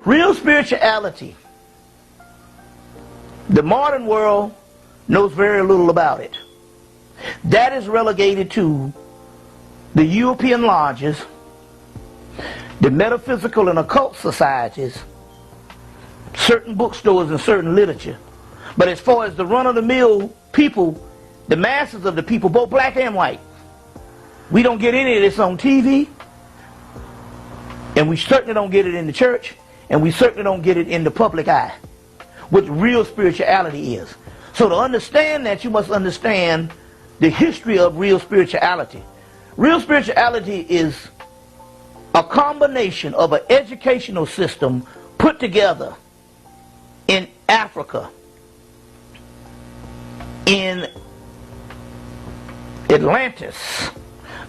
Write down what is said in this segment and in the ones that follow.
Real spirituality, the modern world knows very little about it. That is relegated to the European lodges, the metaphysical and occult societies, certain bookstores and certain literature. But as far as the run-of-the-mill people, the masses of the people, both black and white, we don't get any of this on TV, and we certainly don't get it in the church, and we certainly don't get it in the public eye, what real spirituality is. So to understand that, you must understand the history of real spirituality. Real spirituality is a combination of an educational system put together in Africa, in Atlantis,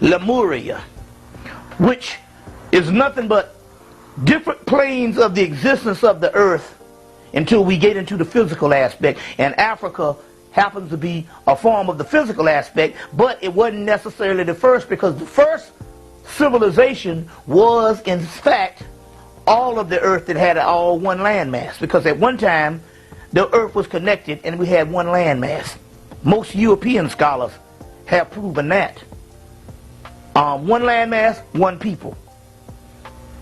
Lemuria, which is nothing but different planes of the existence of the earth until we get into the physical aspect. And Africa happens to be a form of the physical aspect, but it wasn't necessarily the first, because the first civilization was in fact all of the earth that had all one landmass, because at one time the earth was connected and we had one landmass. Most European scholars have proven that. One landmass, one people.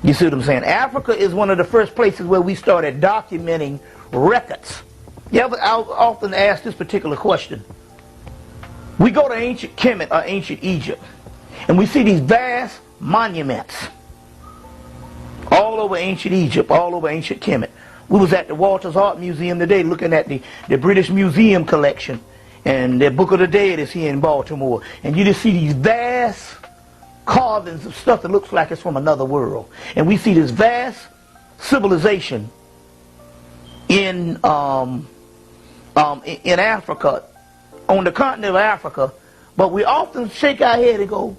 You see what I'm saying? Africa is one of the first places where we started documenting records. Yeah, but I'll often ask this particular question. We go to ancient Kemet or ancient Egypt, and we see these vast monuments all over ancient Egypt, all over ancient Kemet. We was at the Walters Art Museum today looking at the British Museum collection, and their Book of the Dead is here in Baltimore. And you just see these vast carvings of stuff that looks like it's from another world. And we see this vast civilization in Africa, on the continent of Africa, but we often shake our head and go,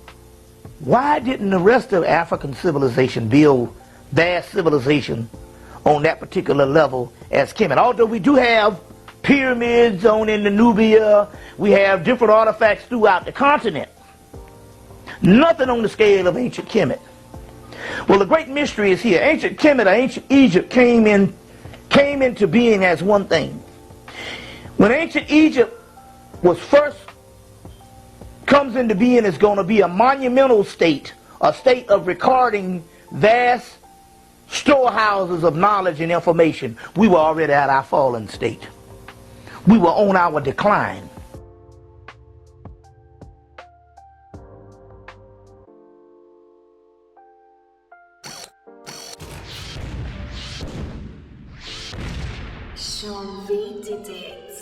why didn't the rest of African civilization build vast civilization on that particular level as Kemet? Although we do have pyramids on in the Nubia, we have different artifacts throughout the continent. Nothing on the scale of ancient Kemet. Well, the great mystery is here. Ancient Kemet or ancient Egypt came into being as one thing. When ancient Egypt was first comes into being, it's going to be a monumental state, a state of recording vast storehouses of knowledge and information. We were already at our fallen state. We were on our decline. Unveiling.